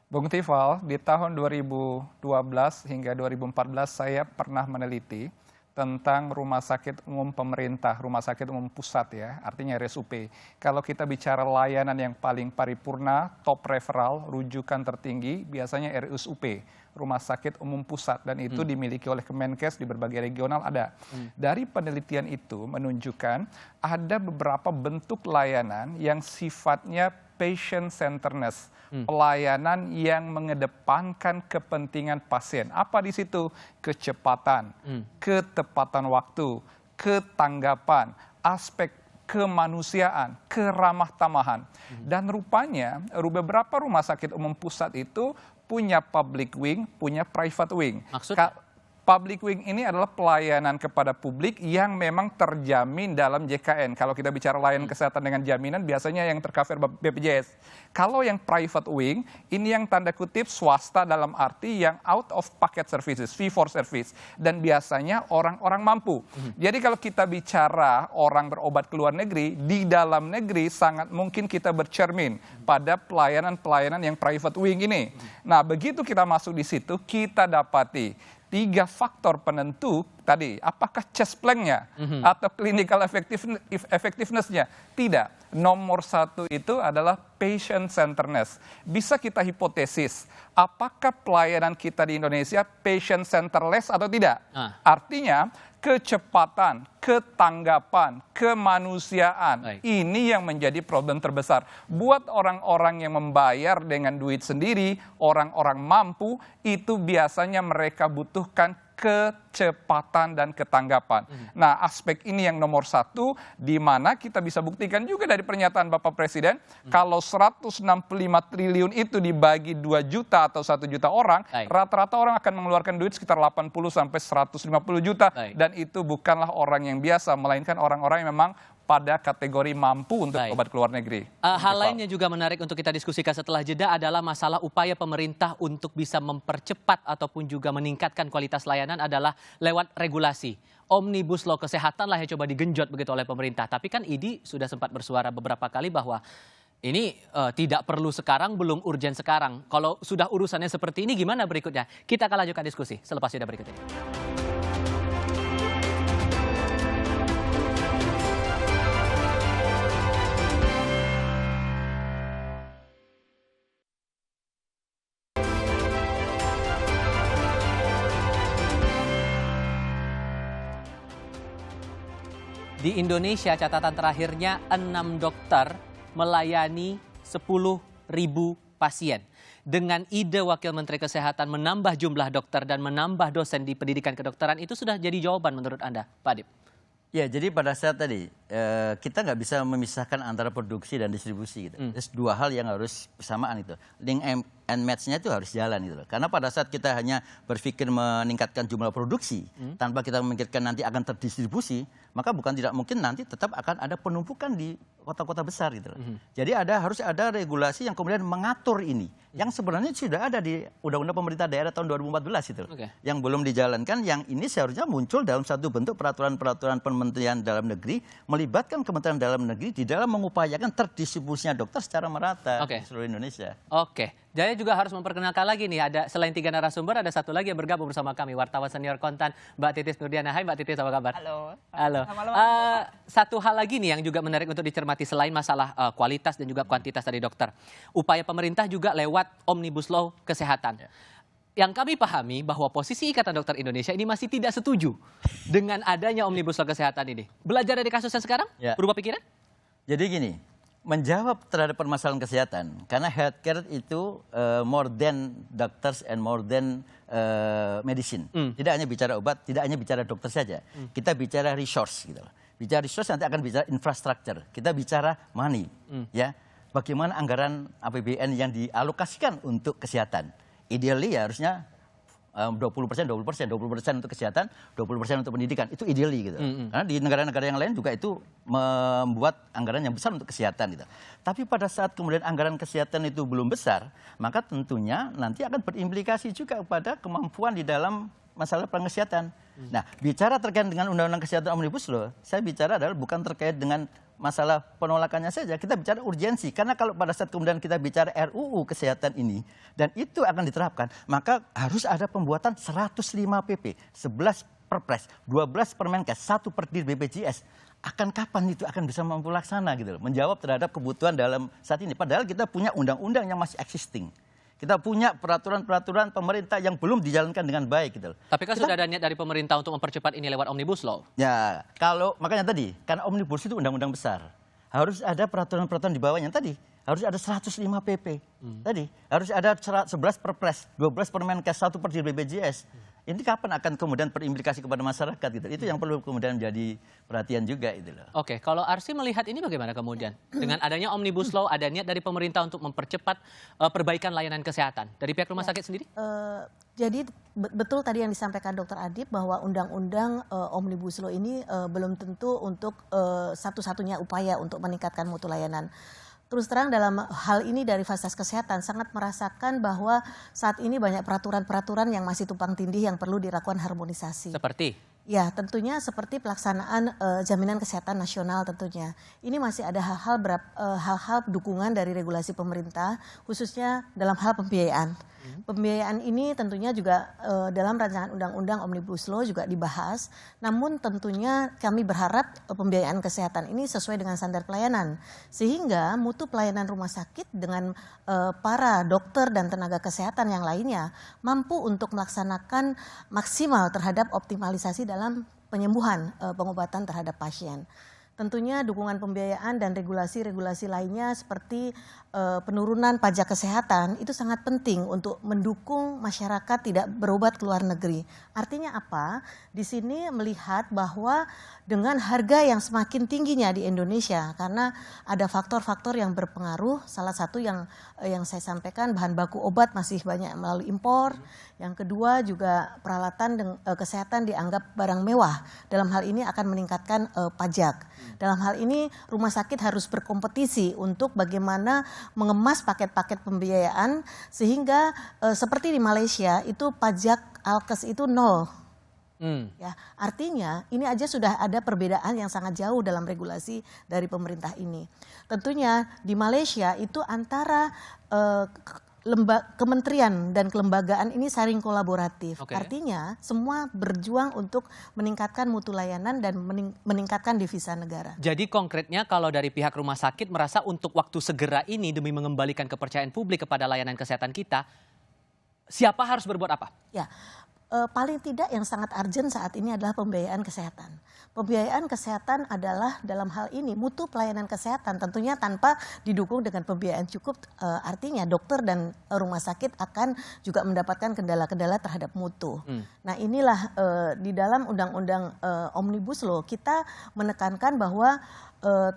Bung Tifal, di tahun 2012 hingga 2014 saya pernah meneliti tentang rumah sakit umum pemerintah, rumah sakit umum pusat ya, artinya RSUP. Kalau kita bicara layanan yang paling paripurna, top referral, rujukan tertinggi, biasanya RSUP, Rumah Sakit Umum Pusat, dan itu dimiliki oleh Kemenkes di berbagai regional ada. Dari penelitian itu menunjukkan ada beberapa bentuk layanan yang sifatnya patient centeredness, pelayanan yang mengedepankan kepentingan pasien. Apa di situ? Kecepatan, ketepatan waktu, ketanggapan, aspek kemanusiaan, keramah tamahan. Dan rupanya beberapa rumah sakit umum pusat itu punya public wing, punya private wing. Maksudnya? Public wing ini adalah pelayanan kepada publik yang memang terjamin dalam JKN. Kalau kita bicara layanan kesehatan dengan jaminan, biasanya yang tercover BPJS. Kalau yang private wing, ini yang tanda kutip swasta dalam arti yang out of pocket services, fee for service. Dan biasanya orang-orang mampu. Jadi kalau kita bicara orang berobat ke luar negeri, di dalam negeri sangat mungkin kita bercermin pada pelayanan-pelayanan yang private wing ini. Nah, begitu kita masuk di situ, kita dapati 3 faktor penentu tadi, apakah chest plank-nya atau clinical effectiveness-nya? Tidak. Nomor 1 itu adalah patient centeredness. Bisa kita hipotesis, apakah pelayanan kita di Indonesia patient centerless atau tidak? Artinya kecepatan, ketanggapan, kemanusiaan, ini yang menjadi problem terbesar. Buat orang-orang yang membayar dengan duit sendiri, orang-orang mampu, itu biasanya mereka butuhkan kecepatan dan ketanggapan. Nah, aspek ini yang nomor 1, di mana kita bisa buktikan juga dari pernyataan Bapak Presiden, kalau 165 triliun itu dibagi 2 juta atau 1 juta orang, rata-rata orang akan mengeluarkan duit sekitar 80 sampai 150 juta. Dan itu bukanlah orang yang biasa, melainkan orang-orang yang memang pada kategori mampu untuk obat ke luar negeri. Hal lain yang juga menarik untuk kita diskusikan setelah jeda adalah masalah upaya pemerintah untuk bisa mempercepat ataupun juga meningkatkan kualitas layanan adalah lewat regulasi. Omnibus Law kesehatan lah yang coba digenjot begitu oleh pemerintah. Tapi kan ID sudah sempat bersuara beberapa kali bahwa ini tidak perlu sekarang, belum urgen sekarang. Kalau sudah urusannya seperti ini gimana berikutnya? Kita akan lanjutkan diskusi selepas jeda berikut ini. Di Indonesia catatan terakhirnya 6 dokter melayani 10.000 pasien. Dengan ide Wakil Menteri Kesehatan menambah jumlah dokter dan menambah dosen di pendidikan kedokteran, itu sudah jadi jawaban menurut Anda, Pak Adib? Ya, jadi pada saat tadi kita nggak bisa memisahkan antara produksi dan distribusi gitu. Terus 2 hal yang harus bersamaan itu. Link and match-nya itu harus jalan gitu loh. Karena pada saat kita hanya berpikir meningkatkan jumlah produksi tanpa kita memikirkan nanti akan terdistribusi, maka bukan tidak mungkin nanti tetap akan ada penumpukan di kota-kota besar gitu loh. Jadi harus ada regulasi yang kemudian mengatur ini. Yang sebenarnya sudah ada di Undang-Undang Pemerintah Daerah tahun 2014 itu loh. Yang belum dijalankan, yang ini seharusnya muncul dalam satu bentuk peraturan-peraturan Kementerian Dalam Negeri, melibatkan Kementerian Dalam Negeri di dalam mengupayakan terdistribusinya dokter secara merata di seluruh Indonesia. Jadi juga harus memperkenalkan lagi nih, ada selain 3 narasumber, ada satu lagi yang bergabung bersama kami, wartawan senior kontan Mbak Titis Nurdiana. Hai Mbak Titis, apa kabar? Halo. Satu hal lagi nih yang juga menarik untuk dicermati selain masalah kualitas dan juga kuantitas dari dokter. Upaya pemerintah juga lewat Omnibus Law kesehatan. yang kami pahami bahwa posisi Ikatan Dokter Indonesia ini masih tidak setuju dengan adanya Omnibus Law Kesehatan ini. Belajar dari kasus yang sekarang, Ya. berubah pikiran? Jadi gini, menjawab terhadap permasalahan kesehatan, karena healthcare itu more than doctors and more than medicine. Tidak hanya bicara obat, tidak hanya bicara dokter saja. Kita bicara resource gitu loh. Bicara resource nanti akan bicara infrastructure. Kita bicara money, ya. Bagaimana anggaran APBN yang dialokasikan untuk kesehatan. Ideally ya harusnya 20% untuk kesehatan, 20% untuk pendidikan. Itu ideally gitu. Karena di negara-negara yang lain juga itu membuat anggaran yang besar untuk kesehatan gitu. Tapi pada saat kemudian anggaran kesehatan itu belum besar, maka tentunya nanti akan berimplikasi juga kepada kemampuan di dalam masalah pengkesehatan. Nah, bicara terkait dengan Undang-Undang Kesehatan Omnibus Law, saya bicara adalah bukan terkait dengan masalah penolakannya saja, kita bicara urgensi. Karena kalau pada saat kemudian kita bicara RUU kesehatan ini, dan itu akan diterapkan, maka harus ada pembuatan 105 PP, 11 Perpres, 12 Permenkes, 1 Perdir BPJS. Akan kapan itu akan bisa mampu laksana gitu loh, menjawab terhadap kebutuhan dalam saat ini. Padahal kita punya undang-undang yang masih existing. Kita punya peraturan-peraturan pemerintah yang belum dijalankan dengan baik gitu loh. Tapi kan sudah ada niat dari pemerintah untuk mempercepat ini lewat Omnibus Law. Ya, kalau makanya tadi, karena Omnibus itu undang-undang besar. Harus ada peraturan-peraturan di bawahnya tadi. Harus ada 105 PP. Tadi, harus ada 11 Perpres, 12 Permenkes, 1 Perdir BPJS. Ini kapan akan kemudian berimplikasi kepada masyarakat gitu. Itu yang perlu kemudian menjadi perhatian juga itu loh. Oke, kalau Arsi melihat ini bagaimana kemudian? Dengan adanya Omnibus Law, ada niat dari pemerintah untuk mempercepat perbaikan layanan kesehatan. Dari pihak rumah sakit sendiri? Jadi betul tadi yang disampaikan Dr. Adib bahwa undang-undang Omnibus Law ini belum tentu untuk satu-satunya upaya untuk meningkatkan mutu layanan. Terus terang dalam hal ini dari fasilitas kesehatan sangat merasakan bahwa saat ini banyak peraturan-peraturan yang masih tumpang tindih yang perlu dilakukan harmonisasi. Seperti? Ya, tentunya seperti pelaksanaan jaminan kesehatan nasional tentunya. Ini masih ada hal-hal dukungan dari regulasi pemerintah, khususnya dalam hal pembiayaan. Pembiayaan ini tentunya juga dalam rancangan undang-undang Omnibus Law juga dibahas. Namun tentunya kami berharap pembiayaan kesehatan ini sesuai dengan standar pelayanan. Sehingga mutu pelayanan rumah sakit dengan para dokter dan tenaga kesehatan yang lainnya mampu untuk melaksanakan maksimal terhadap optimalisasi dalam penyembuhan pengobatan terhadap pasien. Tentunya dukungan pembiayaan dan regulasi-regulasi lainnya seperti penurunan pajak kesehatan itu sangat penting untuk mendukung masyarakat tidak berobat ke luar negeri. Artinya apa? Di sini melihat bahwa dengan harga yang semakin tingginya di Indonesia karena ada faktor-faktor yang berpengaruh. Salah satu yang saya sampaikan bahan baku obat masih banyak melalui impor. Yang kedua juga peralatan kesehatan dianggap barang mewah. Dalam hal ini akan meningkatkan pajak. Dalam hal ini rumah sakit harus berkompetisi untuk bagaimana mengemas paket-paket pembiayaan sehingga seperti di Malaysia itu pajak alkes itu 0. Ya, artinya ini aja sudah ada perbedaan yang sangat jauh dalam regulasi dari pemerintah ini. Tentunya di Malaysia itu antara kementerian dan kelembagaan ini saling kolaboratif. Oke. Artinya semua berjuang untuk meningkatkan mutu layanan dan meningkatkan devisa negara. Jadi konkretnya kalau dari pihak rumah sakit merasa untuk waktu segera ini demi mengembalikan kepercayaan publik kepada layanan kesehatan kita, siapa harus berbuat apa? Ya, paling tidak yang sangat urgent saat ini adalah pembiayaan kesehatan. Pembiayaan kesehatan adalah dalam hal ini mutu pelayanan kesehatan tentunya tanpa didukung dengan pembiayaan cukup, artinya dokter dan rumah sakit akan juga mendapatkan kendala-kendala terhadap mutu. Nah inilah di dalam undang-undang Omnibus Law kita menekankan bahwa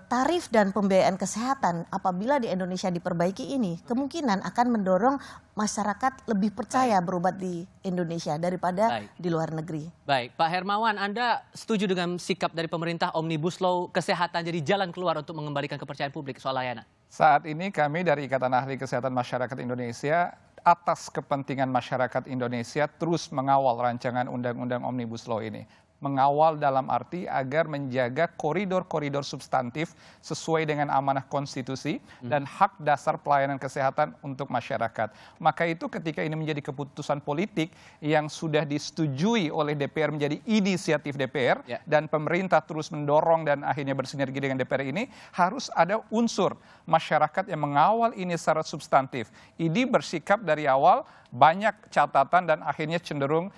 tarif dan pembiayaan kesehatan apabila di Indonesia diperbaiki ini kemungkinan akan mendorong masyarakat lebih percaya berobat di Indonesia daripada di luar negeri. Baik, Pak Hermawan, Anda setuju dengan sikap dari pemerintah Omnibus Law kesehatan jadi jalan keluar untuk mengembalikan kepercayaan publik soal layanan? Saat ini kami dari Ikatan Ahli Kesehatan Masyarakat Indonesia atas kepentingan masyarakat Indonesia terus mengawal rancangan Undang-Undang Omnibus Law ini. Mengawal dalam arti agar menjaga koridor-koridor substantif sesuai dengan amanah konstitusi dan hak dasar pelayanan kesehatan untuk masyarakat. Maka itu ketika ini menjadi keputusan politik yang sudah disetujui oleh DPR menjadi inisiatif DPR dan pemerintah terus mendorong dan akhirnya bersinergi dengan DPR ini, harus ada unsur masyarakat yang mengawal ini secara substantif. ID bersikap dari awal banyak catatan dan akhirnya cenderung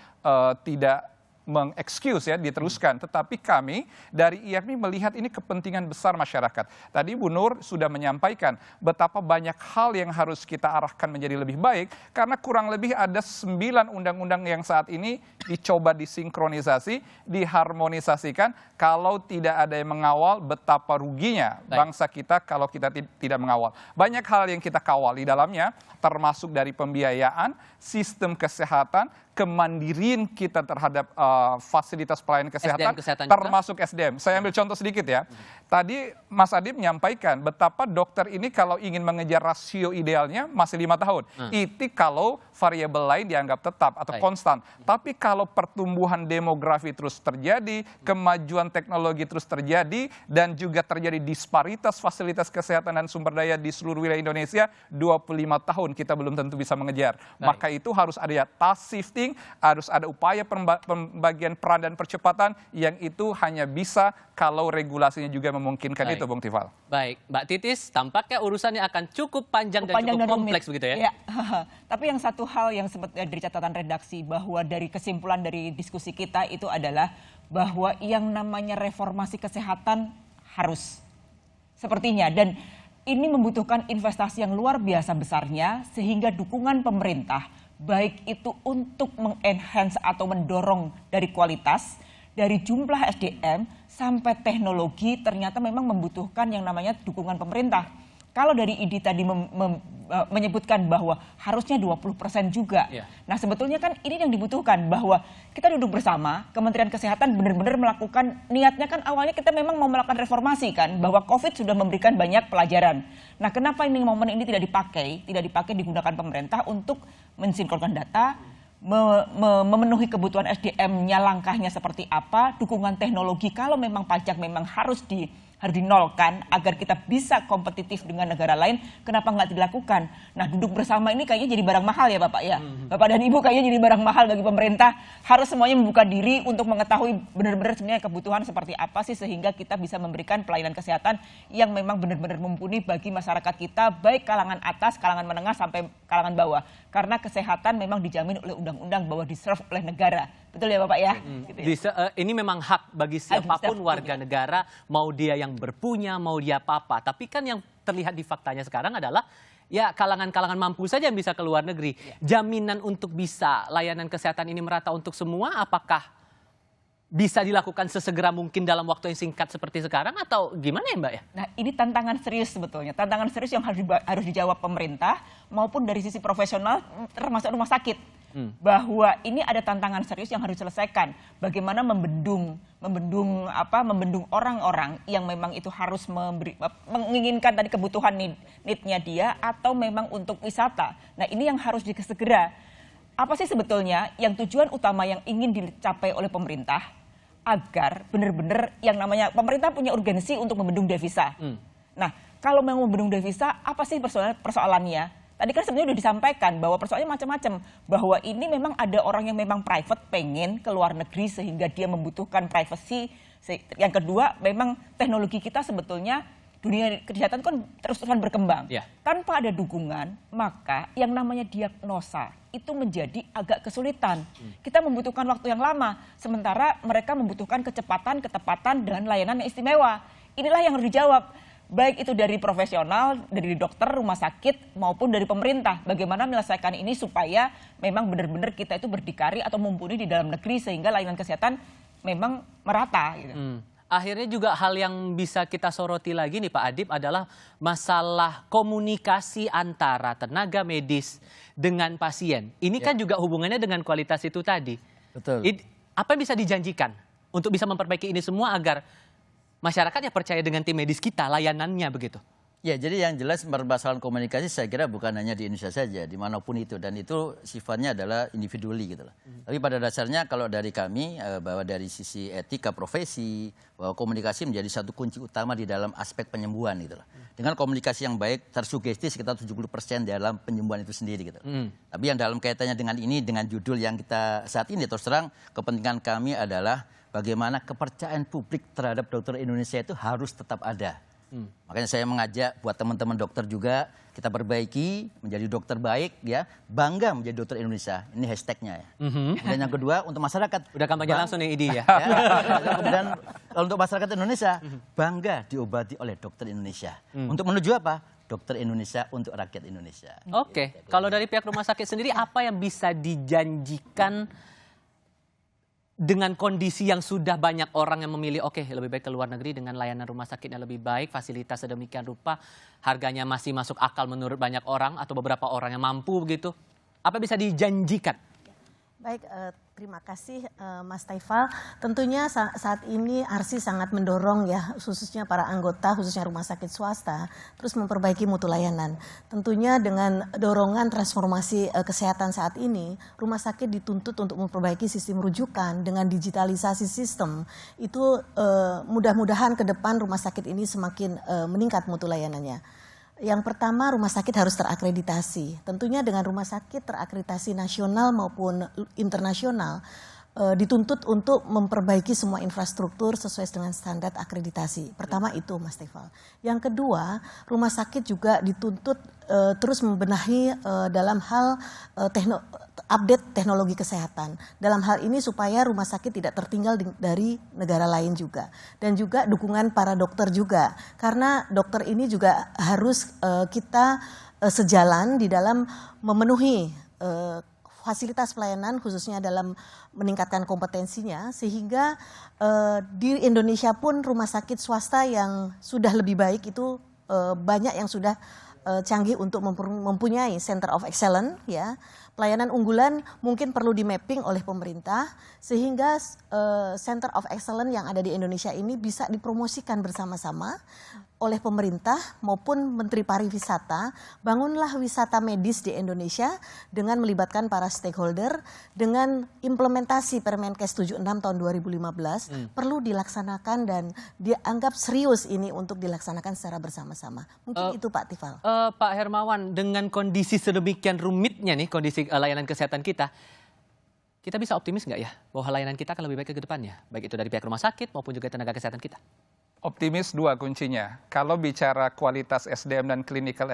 tidak mengexcuse ya, diteruskan. Tetapi kami dari IAKMI melihat ini kepentingan besar masyarakat. Tadi Bu Nur sudah menyampaikan betapa banyak hal yang harus kita arahkan menjadi lebih baik, karena kurang lebih ada 9 undang-undang yang saat ini dicoba disinkronisasi, diharmonisasikan. Kalau tidak ada yang mengawal, betapa ruginya bangsa kita kalau kita tidak mengawal. Banyak hal yang kita kawal di dalamnya, termasuk dari pembiayaan, sistem kesehatan, kemandirian kita terhadap fasilitas pelayanan kesehatan, termasuk SDM. Saya ambil contoh sedikit ya. Tadi Mas Adib menyampaikan betapa dokter ini kalau ingin mengejar rasio idealnya masih 5 tahun. Itu kalau variabel lain dianggap tetap atau konstan. Tapi kalau pertumbuhan demografi terus terjadi, kemajuan teknologi terus terjadi, dan juga terjadi disparitas fasilitas kesehatan dan sumber daya di seluruh wilayah Indonesia, 25 tahun kita belum tentu bisa mengejar. Maka itu harus ada task shifting, harus ada upaya pembagian peran dan percepatan yang itu hanya bisa kalau regulasinya juga memungkinkan itu, Bung Tifal. Baik, Mbak Titis, tampaknya urusannya akan cukup panjang dan cukup kompleks begitu ya? Ya. Tapi yang satu hal yang sempat dari catatan redaksi, bahwa dari kesimpulan dari diskusi kita itu adalah bahwa yang namanya reformasi kesehatan harus sepertinya, dan ini membutuhkan investasi yang luar biasa besarnya, sehingga dukungan pemerintah baik itu untuk mengenhance atau mendorong dari kualitas, dari jumlah SDM sampai teknologi, ternyata memang membutuhkan yang namanya dukungan pemerintah. Kalau dari ID tadi menyebutkan bahwa harusnya 20% juga. Nah sebetulnya kan ini yang dibutuhkan, bahwa kita duduk bersama, Kementerian Kesehatan benar-benar melakukan, niatnya kan awalnya kita memang mau melakukan reformasi kan, bahwa COVID sudah memberikan banyak pelajaran. Nah kenapa ini momen ini tidak dipakai digunakan pemerintah untuk mensinkronkan data, memenuhi kebutuhan SDM-nya, langkahnya seperti apa, dukungan teknologi kalau memang pajak memang harus dinolkan agar kita bisa kompetitif dengan negara lain, kenapa nggak dilakukan? Nah duduk bersama ini kayaknya jadi barang mahal ya Bapak ya. Bapak dan Ibu kayaknya jadi barang mahal bagi pemerintah. Harus semuanya membuka diri untuk mengetahui benar-benar sebenarnya kebutuhan seperti apa sih, sehingga kita bisa memberikan pelayanan kesehatan yang memang benar-benar mumpuni bagi masyarakat kita, baik kalangan atas, kalangan menengah sampai kalangan bawah. Karena kesehatan memang dijamin oleh undang-undang bahwa diserve oleh negara. Betul ya Bapak ya? Gitu ya? Ini memang hak bagi siapapun warga negara, mau dia yang berpunya, mau dia apa-apa. Tapi kan yang terlihat di faktanya sekarang adalah ya kalangan-kalangan mampu saja yang bisa ke luar negeri. Jaminan untuk bisa layanan kesehatan ini merata untuk semua, apakah bisa dilakukan sesegera mungkin dalam waktu yang singkat seperti sekarang, atau gimana ya Mbak ya? Nah ini tantangan serius sebetulnya, tantangan serius yang harus dijawab pemerintah maupun dari sisi profesional termasuk rumah sakit. Bahwa ini ada tantangan serius yang harus diselesaikan. Bagaimana membendung orang-orang yang memang itu harus menginginkan tadi kebutuhan need-nya dia, atau memang untuk wisata. Nah ini yang harus disegera. Apa sih sebetulnya yang tujuan utama yang ingin dicapai oleh pemerintah, agar benar-benar yang namanya pemerintah punya urgensi untuk membendung devisa. Nah kalau memang membendung devisa, apa sih persoalannya? Tadi kan sebenarnya sudah disampaikan bahwa persoalannya macam-macam. Bahwa ini memang ada orang yang memang private pengen ke luar negeri sehingga dia membutuhkan privacy. Yang kedua, memang teknologi kita sebetulnya dunia kesehatan kan terus-terusan berkembang. Tanpa ada dukungan, maka yang namanya diagnosa itu menjadi agak kesulitan. Kita membutuhkan waktu yang lama, sementara mereka membutuhkan kecepatan, ketepatan, dan layanan yang istimewa. Inilah yang harus dijawab. Baik itu dari profesional, dari dokter, rumah sakit, maupun dari pemerintah. Bagaimana menyelesaikan ini supaya memang benar-benar kita itu berdikari atau mumpuni di dalam negeri, sehingga layanan kesehatan memang merata. Gitu. Akhirnya juga hal yang bisa kita soroti lagi nih Pak Adib adalah masalah komunikasi antara tenaga medis dengan pasien. Ini kan juga hubungannya dengan kualitas itu tadi. Betul. Apa yang bisa dijanjikan untuk bisa memperbaiki ini semua agar masyarakat ya percaya dengan tim medis kita, layanannya begitu? Ya, jadi yang jelas permasalahan komunikasi saya kira bukan hanya di Indonesia saja, dimanapun itu, dan itu sifatnya adalah individually gitu loh. Tapi pada dasarnya kalau dari kami bahwa dari sisi etika profesi, bahwa komunikasi menjadi satu kunci utama di dalam aspek penyembuhan gitu loh. Dengan komunikasi yang baik tersugesti sekitar 70% dalam penyembuhan itu sendiri gitu. Tapi yang dalam kaitannya dengan ini, dengan judul yang kita saat ini terus terang kepentingan kami adalah bagaimana kepercayaan publik terhadap dokter Indonesia itu harus tetap ada. Makanya saya mengajak buat teman-teman dokter juga kita perbaiki menjadi dokter baik ya, bangga menjadi dokter Indonesia. Ini hashtagnya ya. Dan yang kedua untuk masyarakat. Udah kampanye langsung nih Idi ya. Kemudian untuk masyarakat Indonesia bangga diobati oleh dokter Indonesia. Untuk menuju apa? Dokter Indonesia untuk rakyat Indonesia. Oke, kalau dari pihak rumah sakit sendiri apa yang bisa dijanjikan dengan kondisi yang sudah banyak orang yang memilih oke lebih baik ke luar negeri dengan layanan rumah sakitnya lebih baik, fasilitas sedemikian rupa, harganya masih masuk akal menurut banyak orang atau beberapa orang yang mampu begitu. Apa bisa dijanjikan? Baik, terima kasih Mas Taifal. Tentunya saat ini ARSI sangat mendorong ya, khususnya para anggota, khususnya rumah sakit swasta, terus memperbaiki mutu layanan. Tentunya dengan dorongan transformasi kesehatan saat ini, rumah sakit dituntut untuk memperbaiki sistem rujukan dengan digitalisasi sistem. Itu mudah-mudahan ke depan rumah sakit ini semakin meningkat mutu layanannya. Yang pertama, rumah sakit harus terakreditasi. Tentunya dengan rumah sakit terakreditasi nasional maupun internasional dituntut untuk memperbaiki semua infrastruktur sesuai dengan standar akreditasi. Pertama itu, Mas Tefal. Yang kedua, rumah sakit juga dituntut terus membenahi dalam hal update teknologi kesehatan. Dalam hal ini supaya rumah sakit tidak tertinggal dari negara lain juga. Dan juga dukungan para dokter juga. Karena dokter ini juga harus kita sejalan di dalam memenuhi fasilitas pelayanan khususnya dalam meningkatkan kompetensinya sehingga di Indonesia pun rumah sakit swasta yang sudah lebih baik itu banyak yang sudah canggih untuk mempunyai Center of Excellence ya. Pelayanan unggulan mungkin perlu di mapping oleh pemerintah sehingga Center of Excellence yang ada di Indonesia ini bisa dipromosikan bersama-sama oleh pemerintah maupun Menteri Pariwisata. Bangunlah wisata medis di Indonesia dengan melibatkan para stakeholder dengan implementasi Permenkes 76 tahun 2015 perlu dilaksanakan dan dianggap serius ini untuk dilaksanakan secara bersama-sama. Mungkin itu Pak Tifal. Pak Hermawan, dengan kondisi sedemikian rumitnya nih kondisi layanan kesehatan kita bisa optimis nggak ya bahwa layanan kita akan lebih baik ke depannya, baik itu dari pihak rumah sakit maupun juga tenaga kesehatan kita? Optimis dua kuncinya. Kalau bicara kualitas SDM dan clinical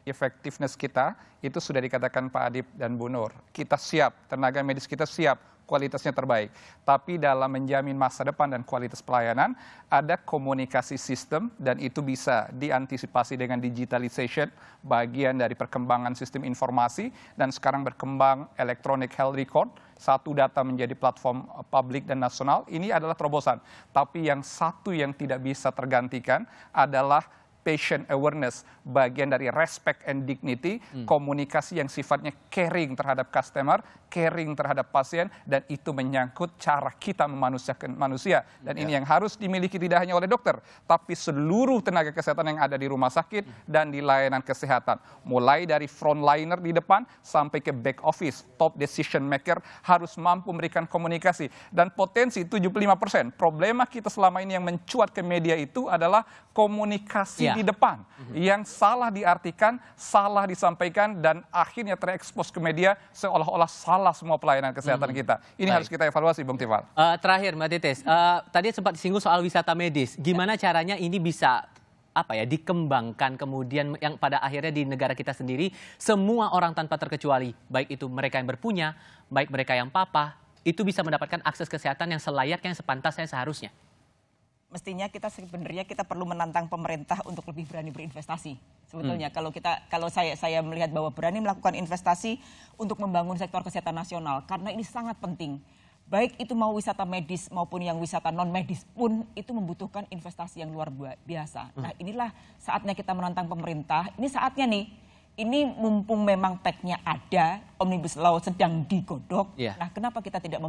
effectiveness kita, itu sudah dikatakan Pak Adib dan Bu Nur. Kita siap, tenaga medis kita siap, kualitasnya terbaik. Tapi dalam menjamin masa depan dan kualitas pelayanan, ada komunikasi sistem dan itu bisa diantisipasi dengan digitalization, bagian dari perkembangan sistem informasi, dan sekarang berkembang electronic health record, satu data menjadi platform publik dan nasional, ini adalah terobosan. Tapi yang satu yang tidak bisa tergantikan adalah patient awareness, bagian dari respect and dignity, komunikasi yang sifatnya caring terhadap customer, caring terhadap pasien, dan itu menyangkut cara kita memanusiakan manusia. Dan ini yang harus dimiliki tidak hanya oleh dokter, tapi seluruh tenaga kesehatan yang ada di rumah sakit dan di layanan kesehatan. Mulai dari frontliner di depan sampai ke back office, top decision maker harus mampu memberikan komunikasi. Dan potensi 75%, problema kita selama ini yang mencuat ke media itu adalah komunikasi di depan yang salah diartikan, salah disampaikan, dan akhirnya terekspos ke media seolah-olah salah semua pelayanan kesehatan kita. Ini harus kita evaluasi, Bung Tifal. Terakhir, Mbak Titis, tadi sempat disinggung soal wisata medis. Gimana caranya ini bisa dikembangkan kemudian yang pada akhirnya di negara kita sendiri semua orang tanpa terkecuali, baik itu mereka yang berpunya, baik mereka yang papa, itu bisa mendapatkan akses kesehatan yang selayaknya, yang sepantasnya, seharusnya. Mestinya kita perlu menantang pemerintah untuk lebih berani berinvestasi. Sebetulnya kalau saya melihat bahwa berani melakukan investasi untuk membangun sektor kesehatan nasional karena ini sangat penting. Baik itu mau wisata medis maupun yang wisata non medis pun itu membutuhkan investasi yang luar biasa. Nah, inilah saatnya kita menantang pemerintah. Ini saatnya nih ini mumpung memang tag-nya ada, Omnibus Law sedang digodok, Iya. nah kenapa kita tidak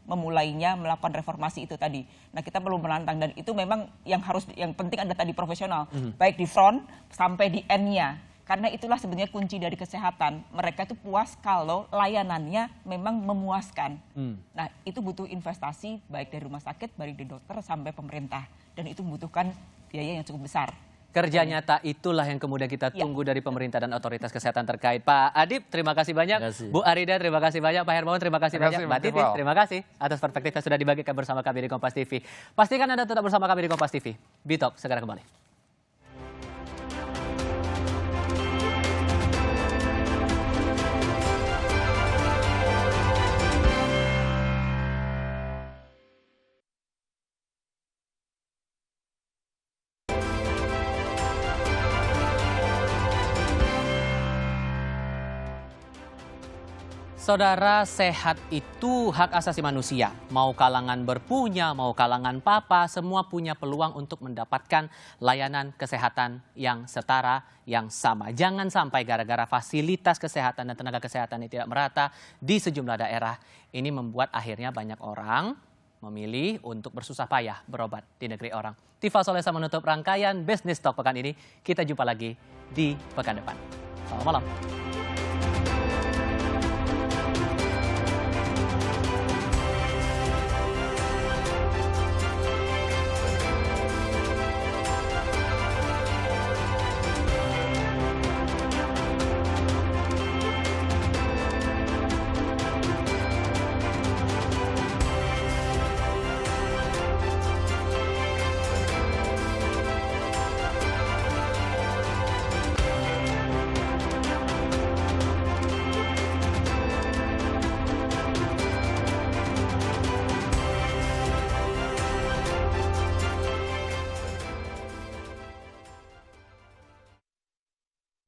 memulainya, melakukan reformasi itu tadi. Nah kita perlu menantang, dan itu memang yang penting ada tadi profesional, baik di front sampai di end-nya. Karena itulah sebenarnya kunci dari kesehatan. Mereka itu puas kalau layanannya memang memuaskan. Nah itu butuh investasi baik dari rumah sakit, baik dari dokter sampai pemerintah. Dan itu membutuhkan biaya yang cukup besar. Kerja nyata itulah yang kemudian kita tunggu dari pemerintah dan otoritas kesehatan terkait. Pak Adip, terima kasih banyak. Terima kasih. Bu Arida, terima kasih banyak. Pak Hermawan, terima kasih banyak. Mbak Titi, terima kasih atas perspektif yang sudah dibagikan bersama kami di Kompas TV. Pastikan Anda tetap bersama kami di Kompas TV. Bitalk segera kembali. Saudara, sehat itu hak asasi manusia. Mau kalangan berpunya, mau kalangan papa, semua punya peluang untuk mendapatkan layanan kesehatan yang setara, yang sama. Jangan sampai gara-gara fasilitas kesehatan dan tenaga kesehatan yang tidak merata di sejumlah daerah, ini membuat akhirnya banyak orang memilih untuk bersusah payah berobat di negeri orang. Tifa Solesa menutup rangkaian Business Talk pekan ini. Kita jumpa lagi di pekan depan. Selamat malam.